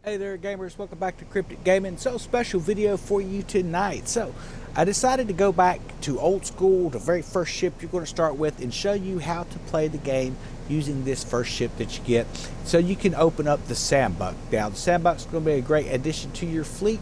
Hey there gamers, welcome back to Cryptic Gaming. So special video for you tonight. So I decided to go back to old school, the very first ship you're going to start with, and show you how to play the game using this first ship that you get, so you can open up the Sambuk. Now the Sambuk is going to be a great addition to your fleet.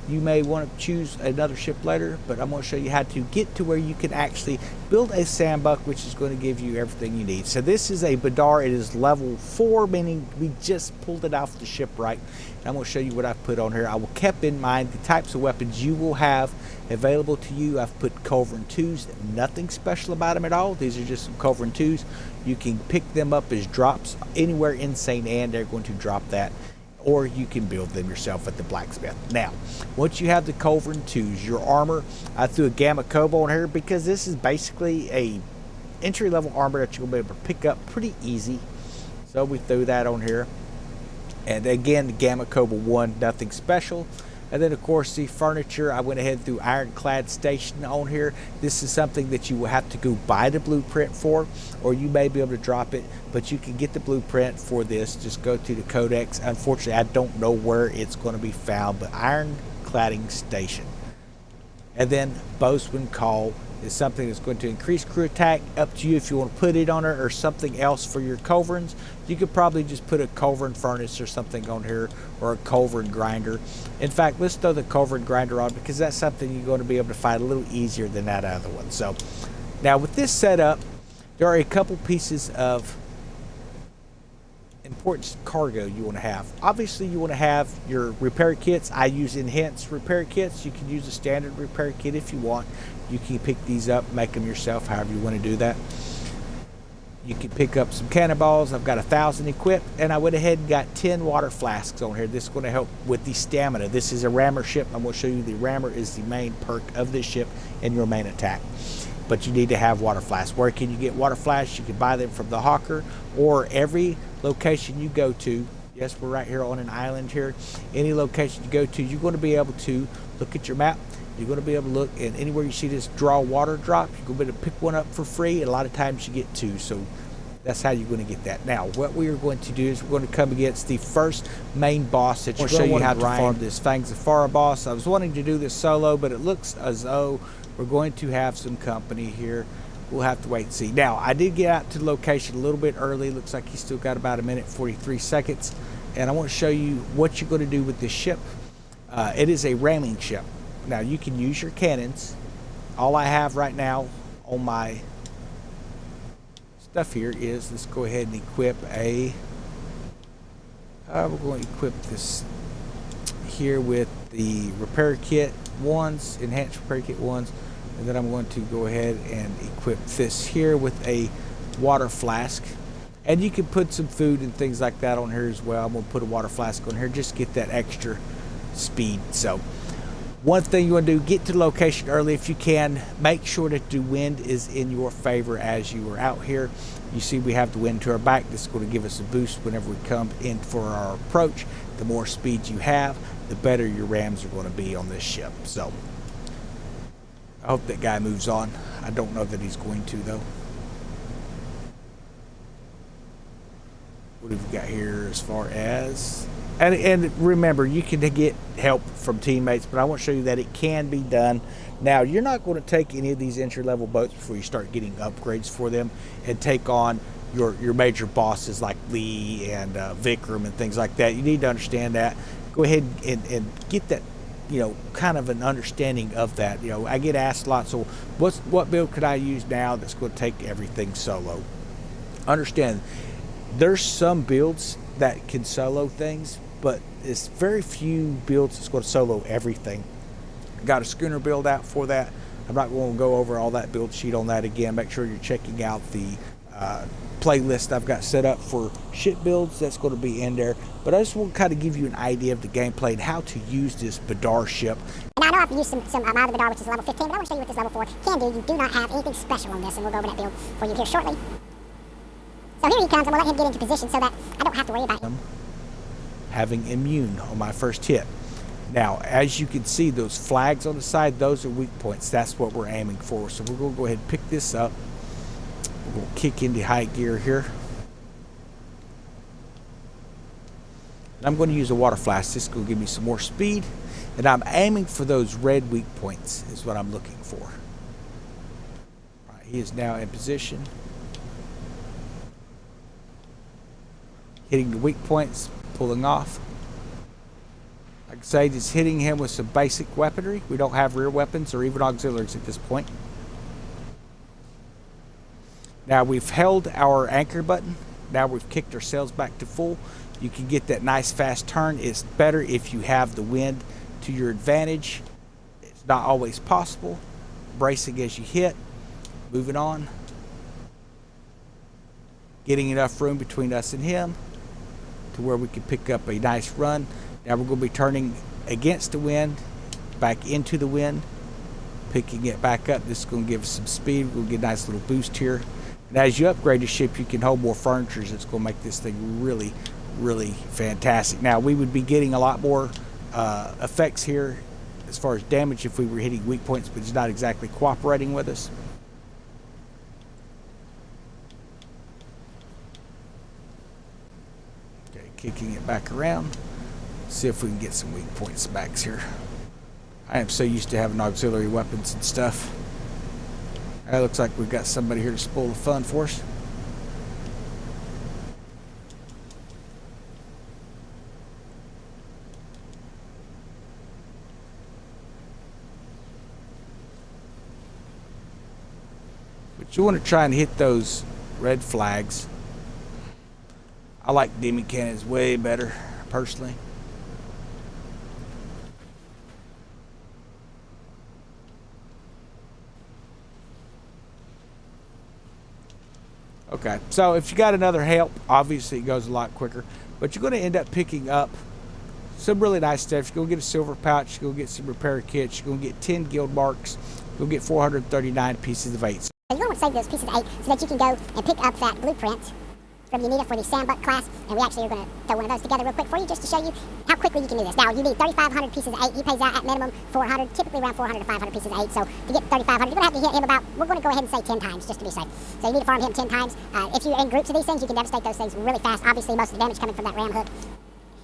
You may want to choose another ship later, but I'm going to show you how to get to where you can actually build a Sambuk, which is going to give you everything you need. So this is a Badar. It is level 4, meaning we just pulled it off the shipwright. And I'm going to show you what I've put on here. I will keep in mind the types of weapons you will have available to you. I've put Culverin 2s, nothing special about them at all. These are just some Culverin 2s. You can pick them up as drops anywhere in St. Anne. They're going to drop that, or you can build them yourself at the blacksmith. Now, once you have the Culverin 2s, your armor, I threw a Gamma Kobo on here because this is basically a entry-level armor that you'll be able to pick up pretty easy. So we threw that on here. And again, the Gamma Kobo 1, nothing special. And then, of course, the furniture, I went ahead and threw Ironclad Station on here. This is something that you will have to go buy the blueprint for, or you may be able to drop it, but you can get the blueprint for this. Just go to the Codex. Unfortunately, I don't know where it's going to be found, but Ironcladding Station. And then Boatswain Call is something that's going to increase crew attack. Up to you if you want to put it on it or something else for your culverins. You could probably just put a culverin furnace or something on here, or a culverin grinder. In fact, let's throw the culverin grinder on because that's something you're going to be able to find a little easier than that other one. So now with this setup, there are a couple pieces of important cargo you want to have. Obviously, you want to have your repair kits. I use enhanced repair kits. You can use a standard repair kit if you want. You can pick these up, make them yourself, however you want to do that. You can pick up some cannonballs. I've got 1,000 equipped, and I went ahead and got 10 water flasks on here. This is going to help with the stamina. This is a rammer ship. I'm going to show you the rammer is the main perk of this ship and your main attack. But you need to have water flasks. Where can you get water flasks? You can buy them from the hawker, or every location you go to. Yes, we're right here on an island here. Any location you go to, you're going to be able to look at your map. You're going to be able to look, and anywhere you see this draw water drop, you're going to be able to pick one up for free. And a lot of times you get 2, so that's how you're going to get that. Now, what we are going to do is we're going to come against the first main boss that you're going to show you how to farm this Fangs of Fara boss. I was wanting to do this solo, but it looks as though we're going to have some company here. We'll have to wait and see. Now, I did get out to the location a little bit early. Looks like he's still got about 1 minute 43 seconds. And I want to show you what you're going to do with this ship. It is a ramming ship. Now, you can use your cannons. All I have right now on my stuff here is, let's go ahead and equip a... we're going to equip this here with the repair kit ones, enhanced repair kit ones. And then I'm going to go ahead and equip this here with a water flask. And you can put some food and things like that on here as well. I'm going to put a water flask on here just to get that extra speed. So one thing you want to do, get to the location early if you can. Make sure that the wind is in your favor as you are out here. You see we have the wind to our back. This is going to give us a boost whenever we come in for our approach. The more speed you have, the better your rams are going to be on this ship. So I hope that guy moves on. I don't know that he's going to, though. What have we got here as far as... And remember, you can get help from teammates, but I want to show you that it can be done. Now, you're not going to take any of these entry-level boats before you start getting upgrades for them and take on your major bosses like Lee and Vikram and things like that. You need to understand that. Go ahead and get that, kind of an understanding of that. I get asked a lot, so what build could I use now that's going to take everything solo? Understand, there's some builds that can solo things, but it's very few builds that's going to solo everything. Got a schooner build out for that. I'm not going to go over all that build sheet on that again. Make sure you're checking out the playlist I've got set up for ship builds. That's going to be in there. But I just want to kind of give you an idea of the gameplay and how to use this Badar ship. Now, I know I've used some my other Badar, which is level 15, but I want to show you what this level 4 can do. You do not have anything special on this, and we'll go over that build for you here shortly. So here he comes, and we'll let him get into position so that I don't have to worry about him having immune on my first hit. Now, as you can see, those flags on the side, those are weak points. That's what we're aiming for. So we're going to go ahead and pick this up. We're going to kick into high gear here. And I'm going to use a water flask. This is going to give me some more speed. And I'm aiming for those red weak points is what I'm looking for. All right, he is now in position. Hitting the weak points, pulling off. Like I say, just hitting him with some basic weaponry. We don't have rear weapons or even auxiliaries at this point. Now we've held our anchor button. Now we've kicked our sails back to full. You can get that nice fast turn. It's better if you have the wind to your advantage. It's not always possible. Bracing as you hit. Moving on. Getting enough room between us and him to where we can pick up a nice run. Now we're going to be turning against the wind, back into the wind, picking it back up. This is going to give us some speed. We'll get a nice little boost here. And as you upgrade the ship, you can hold more furniture. It's going to make this thing really, really fantastic. Now we would be getting a lot more effects here as far as damage if we were hitting weak points, but it's not exactly cooperating with us. Kicking it back around. See if we can get some weak points back here. I am so used to having auxiliary weapons and stuff. It looks like we've got somebody here to spoil the fun for us. But you want to try and hit those red flags. I like demi cannons way better, personally. Okay, so if you got another help, obviously it goes a lot quicker. But you're going to end up picking up some really nice stuff. You're going to get a silver pouch. You're going to get some repair kits. You're going to get 10 guild marks. You'll get 439 pieces of 8. So you're going to save those pieces of 8 so that you can go and pick up that blueprint from you need it for the Sambuk class, and we actually are going to throw one of those together real quick for you just to show you how quickly you can do this. Now, you need 3,500 pieces of 8. He pays out at minimum 400, typically around 400 to 500 pieces of 8. So to get 3,500, you're going to have to hit him about, we're going to go ahead and say 10 times just to be safe. So you need to farm him 10 times. If you're in groups of these things, you can devastate those things really fast. Obviously, most of the damage coming from that ram hook.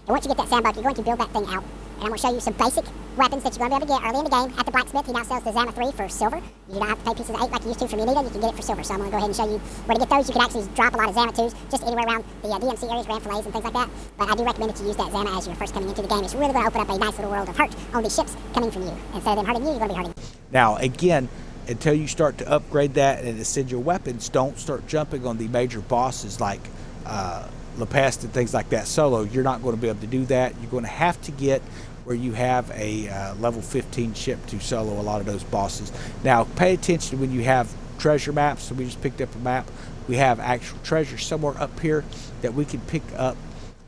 And once you get that Sambuk, you're going to build that thing out. And I'm going to show you some basic weapons that you're going to be able to get early in the game at the blacksmith. He now sells the Zama 3 for silver. You do not have to pay pieces of 8 like you used to from Unita. You can get it for silver. So I'm going to go ahead and show you where to get those. You can actually drop a lot of Zama 2s just anywhere around the DMC areas, Ram Fillets and things like that. But I do recommend that you use that Zama as you're first coming into the game. It's really going to open up a nice little world of hurt on these ships coming from you. Instead of them hurting you, you're going to be hurting. Now, again, until you start to upgrade that and ascend your weapons, don't start jumping on the major bosses like La Peste and things like that solo. You're not going to be able to do that. You're going to have to get where you have a level 15 ship to solo a lot of those bosses. Now, pay attention when you have treasure maps. So we just picked up a map. We have actual treasure somewhere up here that we can pick up,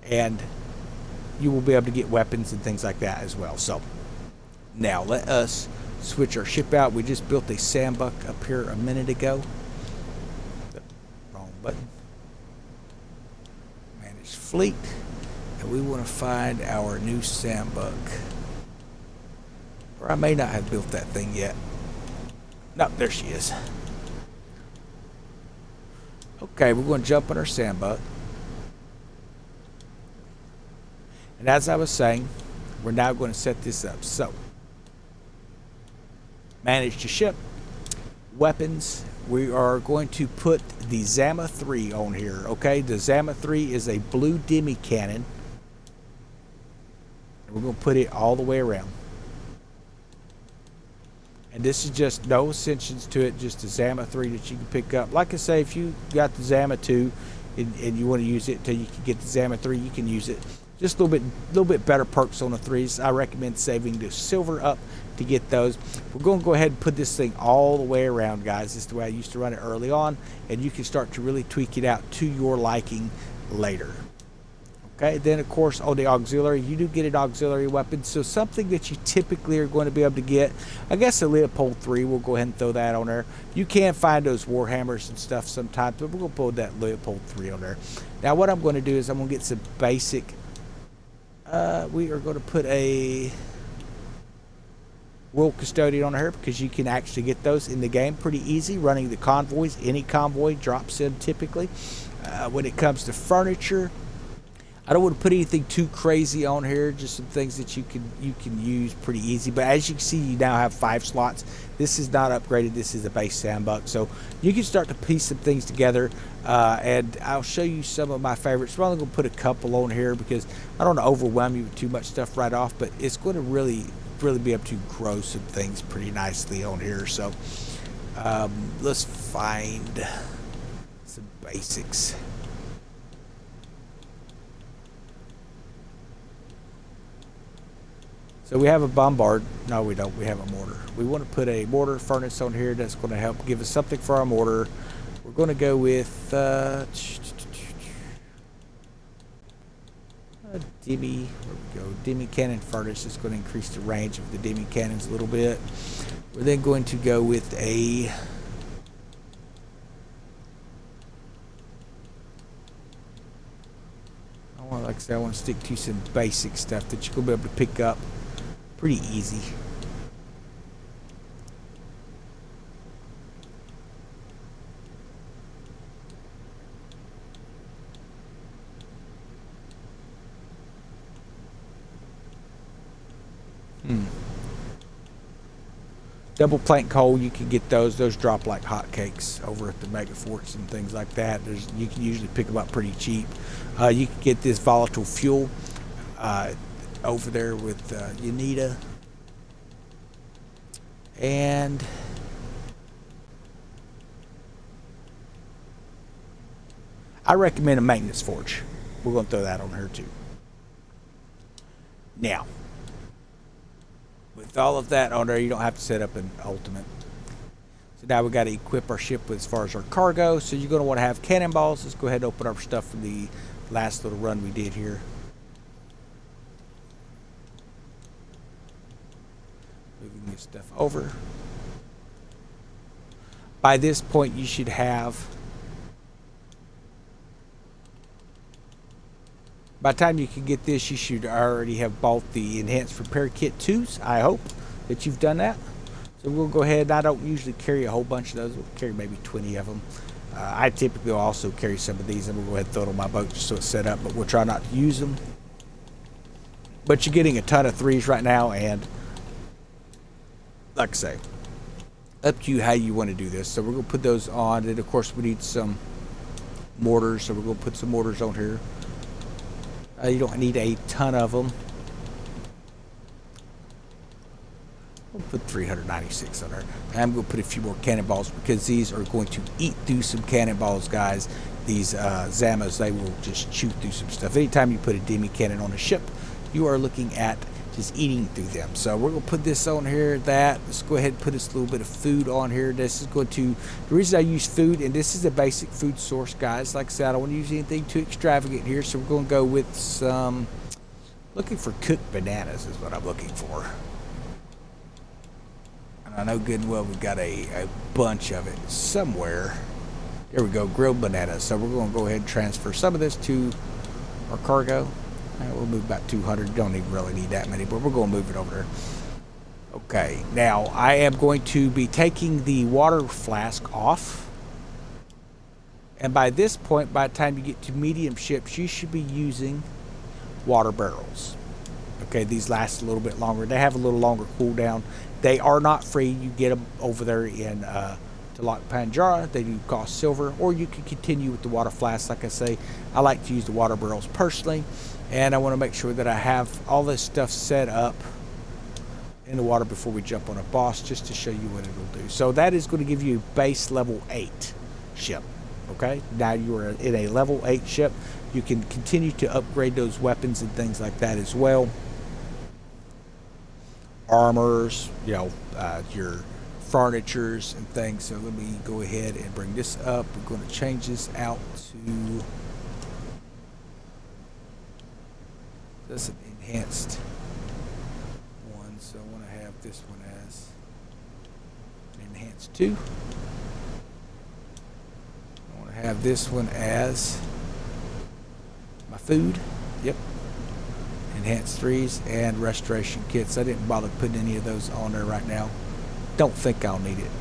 and you will be able to get weapons and things like that as well. So now let us switch our ship out. We just built a Sambuk up here a minute ago. Wrong button. Manage fleet. And we want to find our new Sambuk. Or I may not have built that thing yet. No, there she is. Okay, we're going to jump on our Sambuk. And as I was saying, we're now going to set this up. So, manage to ship. Weapons. We are going to put the Zama 3 on here. Okay, the Zama 3 is a blue demi cannon. We're going to put it all the way around. And this is just no ascensions to it, just the Zama 3 that you can pick up. Like I say, if you got the Zama 2 and you want to use it until you can get the Zama 3, you can use it. Just a little bit better perks on the 3s. I recommend saving the silver up to get those. We're going to go ahead and put this thing all the way around, guys. This is the way I used to run it early on, and you can start to really tweak it out to your liking later. Okay, then of course on the auxiliary, you do get an auxiliary weapon. So something that you typically are going to be able to get, I guess a Leopold 3, we'll go ahead and throw that on there. You can find those Warhammers and stuff sometimes, but we're going to put that Leopold 3 on there. Now what I'm going to do is I'm going to get some basic, we are going to put a World Custodian on here because you can actually get those in the game pretty easy, running the convoys. Any convoy drops in typically. When it comes to furniture, I don't want to put anything too crazy on here, just some things that you can use pretty easy. But as you can see, you now have 5 slots. This is not upgraded. This is a base Sambuk. So you can start to piece some things together. And I'll show you some of my favorites. I'm only going to put a couple on here because I don't want to overwhelm you with too much stuff right off. But it's going to really be able to grow some things pretty nicely on here. So let's find some basics. So we have a bombard. No, we don't. We have a mortar. We want to put a mortar furnace on here. That's going to help give us something for our mortar. We're going to go with a demi. There we go. Demi cannon furnace is going to increase the range of the demi cannons a little bit. We're then going to go with a like I said, I want to stick to some basic stuff that you're going to be able to pick up pretty easy. Double plank coal, you can get those. Those drop like hotcakes over at the mega forts and things like that. You can usually pick them up pretty cheap. You can get this volatile fuel over there with Unita. And I recommend a maintenance forge. We're going to throw that on here too. Now, with all of that on there, you don't have to set up an ultimate. So now we've got to equip our ship with as far as our cargo. So you're going to want to have cannonballs. Let's go ahead and open up stuff from the last little run we did here. Moving this stuff over. By this point, you should have, by the time you can get this, you should already have bought the Enhanced Repair Kit 2s. I hope that you've done that. So we'll go ahead. I don't usually carry a whole bunch of those. We'll carry maybe 20 of them. I typically also carry some of these, and we'll go ahead and throw it on my boat just so it's set up, but we'll try not to use them. But you're getting a ton of 3s right now, and like I say, up to you how you want to do this. So we're going to put those on, and of course we need some mortars, so we're going to put some mortars on here. You don't need a ton of them. We'll put 396 on there. And I'm going to put a few more cannonballs because these are going to eat through some cannonballs, guys. These Zamas, they will just chew through some stuff. Anytime you put a demi cannon on a ship, you are looking at just eating through them. So we're going to put this on here, let's go ahead and put this little bit of food on here. This is going to, the reason I use food, and this is a basic food source, guys. Like I said, I don't want to use anything too extravagant here, so we're going to go with some, looking for cooked bananas is what I'm looking for. And I know good and well we've got a bunch of it somewhere. There we go, grilled bananas. So we're going to go ahead and transfer some of this to our cargo. We'll move about 200. You don't even really need that many, but we're going to move it over there. Okay, now I am going to be taking the water flask off. And by this point, by the time you get to medium ships, you should be using water barrels. Okay, these last a little bit longer. They have a little longer cooldown. They are not free. You get them over there in Talak Panjara. They do cost silver, or you can continue with the water flask. Like I say, I like to use the water barrels personally. And I want to make sure that I have all this stuff set up in the water before we jump on a boss, just to show you what it'll do. So that is going to give you a base level 8 ship. Okay, now you are in a level 8 ship. You can continue to upgrade those weapons and things like that as well. Armors, you know, your furnitures and things. So let me go ahead and bring this up. We're going to change this out to, that's an enhanced one, so I want to have this one as an enhanced 2. I want to have this one as my food. Yep. Enhanced 3s and restoration kits. I didn't bother putting any of those on there right now. Don't think I'll need it.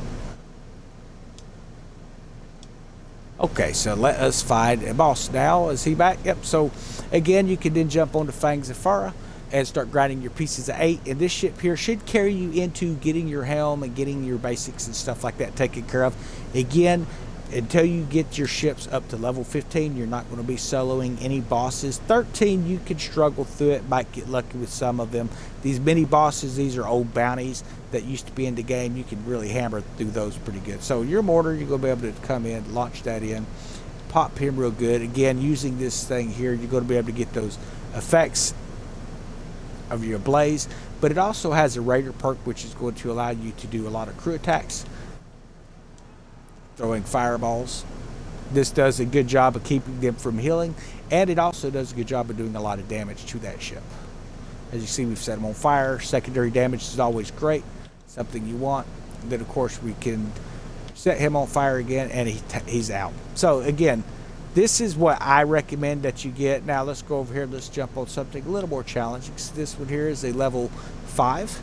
Okay, so let us find a boss now. Is he back? Yep. So again, you can then jump onto Fangs and Fara and start grinding your pieces of 8. And this ship here should carry you into getting your helm and getting your basics and stuff like that taken care of. Again, until you get your ships up to level 15, you're not going to be soloing any bosses. 13, you can struggle through it, might get lucky with some of them. These mini bosses, these are old bounties that used to be in the game. You can really hammer through those pretty good. So your mortar, you're going to be able to come in, launch that in, pop him real good. Again, using this thing here, you're going to be able to get those effects of your blaze. But it also has a raider perk, which is going to allow you to do a lot of crew attacks, throwing fireballs. This does a good job of keeping them from healing, and it also does a good job of doing a lot of damage to that ship. As you see, we've set them on fire. Secondary damage is always great, something you want. And then of course we can set him on fire again, and he's out. So again, this is what I recommend that you get. Now let's go over here, let's jump on something a little more challenging. So this one here is a level 5. So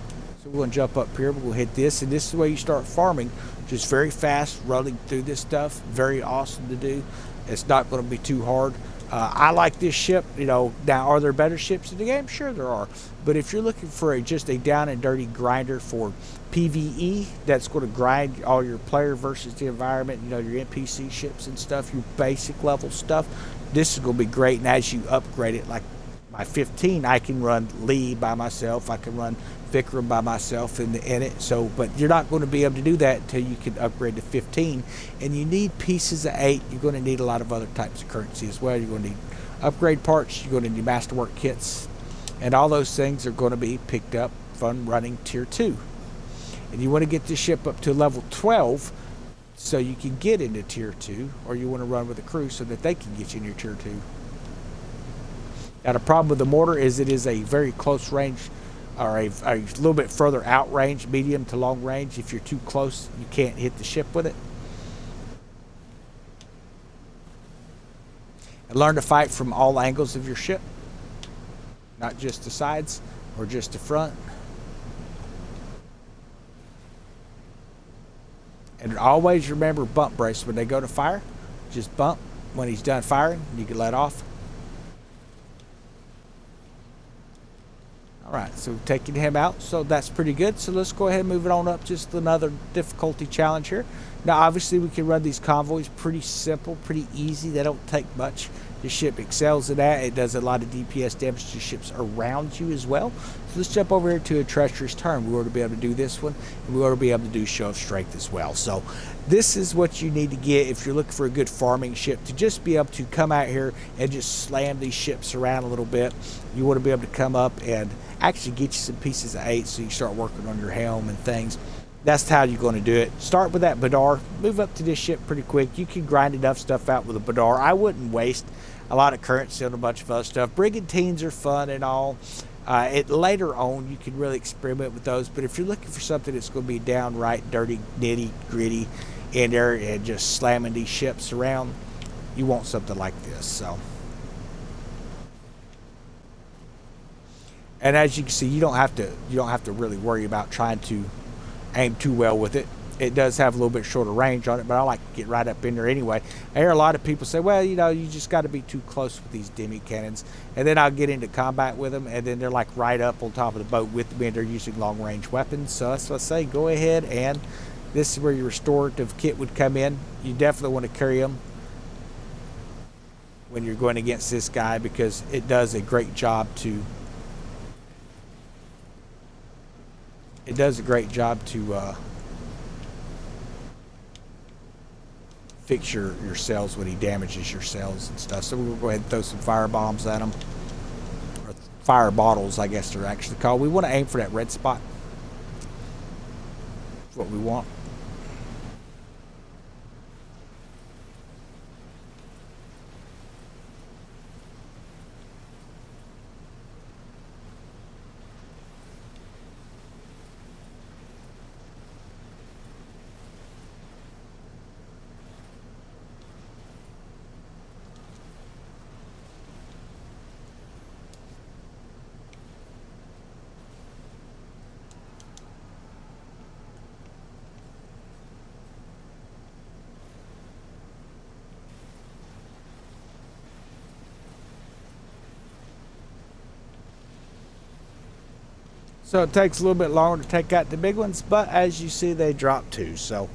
we're going to jump up here, we're going to hit this, and this is the way you start farming. Just very fast, running through this stuff. Very awesome to do. It's not going to be too hard. I like this ship. You know, now are there better ships in the game? Sure there are. But if you're looking for just a down and dirty grinder for PvE, that's going to grind all your player versus the environment, you know, your NPC ships and stuff, your basic level stuff, this is going to be great. And as you upgrade it, like by 15, I can run Lee by myself. I can run Vikram by myself in it. So, but you're not going to be able to do that until you can upgrade to 15. And you need pieces of 8. You're going to need a lot of other types of currency as well. You're going to need upgrade parts. You're going to need masterwork kits. And all those things are going to be picked up from running tier 2. And you want to get this ship up to level 12 so you can get into tier 2, or you want to run with a crew so that they can get you in your tier 2. Now the problem with the mortar is it is a very close range, or a little bit further out range, medium to long range. If you're too close, you can't hit the ship with it. And learn to fight from all angles of your ship, not just the sides or just the front. And always remember bump brace when they go to fire. Just bump when he's done firing. You can let off. All right, so taking him out, so that's pretty good. So let's go ahead and move it on up, just another difficulty challenge here. Now, obviously, we can run these convoys pretty simple, pretty easy. They don't take much. The ship excels in that. It does a lot of DPS damage to ships around you as well. So let's jump over here to a treacherous turn. We ought to be able to do this one, and we ought to be able to do show of strength as well. So this is what you need to get if you're looking for a good farming ship, to just be able to come out here and just slam these ships around a little bit. You want to be able to come up and actually get you some pieces of 8 so you start working on your helm and things. That's how you're going to do it. Start with that Badar. Move up to this ship pretty quick. You can grind enough stuff out with a Badar. I wouldn't waste a lot of currency on a bunch of other stuff. Brigantines are fun and all. Later on, you can really experiment with those. But if you're looking for something that's going to be downright dirty, nitty, gritty in there and just slamming these ships around, you want something like this. So, and as you can see, you don't have to really worry about trying to aim too well with it. It does have a little bit shorter range on it, but I like to get right up in there anyway. I hear a lot of people say, well, you know, you just got to be too close with these demi cannons. And then I'll get into combat with them, and then they're like right up on top of the boat with me, and they're using long range weapons. So that's what I say, go ahead, and this is where your restorative kit would come in. You definitely want to carry them when you're going against this guy, because it does a great job to fix your cells when he damages your cells and stuff. So we'll go ahead and throw some fire bombs at him, or fire bottles, I guess they're actually called. We want to aim for that red spot. That's what we want. So it takes a little bit longer to take out the big ones, but as you see, they drop too. So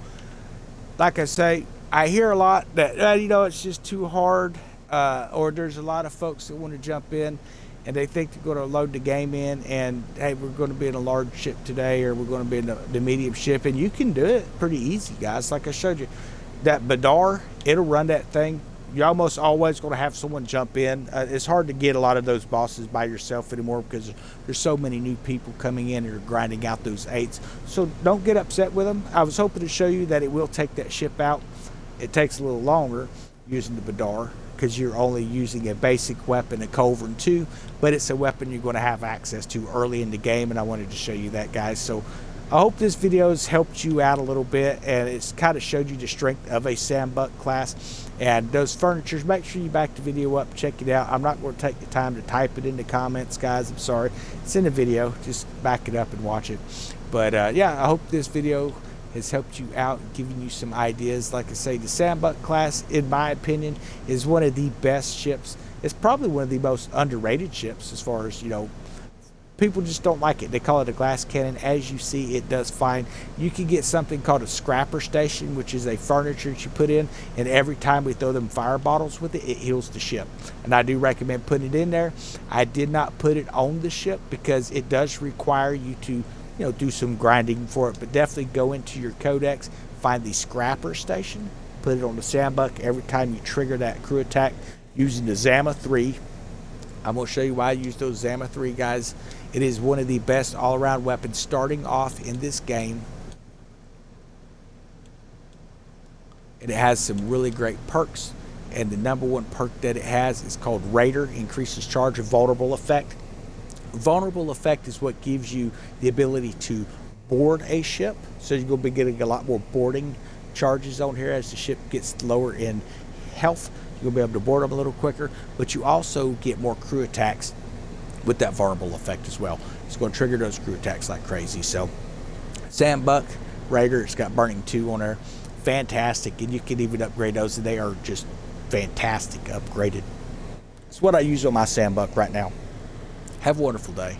like I say, I hear a lot that it's just too hard, or there's a lot of folks that want to jump in and they think they're going to load the game in and, hey, we're going to be in a large ship today, or we're going to be in the medium ship, and you can do it pretty easy, guys. Like I showed you, that Badar, it'll run that thing. You're almost always going to have someone jump in. It's hard to get a lot of those bosses by yourself anymore because there's so many new people coming in and are grinding out those 8s. So don't get upset with them. I was hoping to show you that it will take that ship out. It takes a little longer using the Badar because you're only using a basic weapon, a Culverin 2, but it's a weapon you're going to have access to early in the game, and I wanted to show you that, guys. So I hope this video has helped you out a little bit, and it's kind of showed you the strength of a Sambuk class. And those furnitures, make sure you back the video up, check it out. I'm not going to take the time to type it in the comments, guys. I'm sorry. It's in the video. Just back it up and watch it. But yeah, I hope this video has helped you out, giving you some ideas. Like I say, the Sambuk class, in my opinion, is one of the best ships. It's probably one of the most underrated ships as far as, people just don't like it. They call it a glass cannon. As you see, it does fine. You can get something called a scrapper station, which is a furniture that you put in, and every time we throw them fire bottles with it, it heals the ship. And I do recommend putting it in there. I did not put it on the ship because it does require you to do some grinding for it, but definitely go into your codex, find the scrapper station, put it on the Sambuk. Every time you trigger that crew attack using the Zama 3, I'm going to show you why I use those Zama 3, guys. It is one of the best all-around weapons starting off in this game. And it has some really great perks. And the number one perk that it has is called Raider, increases charge of vulnerable effect. Vulnerable effect is what gives you the ability to board a ship. So you're going to be getting a lot more boarding charges on here as the ship gets lower in health. You'll be able to board them a little quicker, but you also get more crew attacks with that vulnerable effect as well. It's going to trigger those crew attacks like crazy. So Sambuk, Raider, it's got Burning 2 on there. Fantastic, and you can even upgrade those, and they are just fantastic upgraded. It's what I use on my Sambuk right now. Have a wonderful day.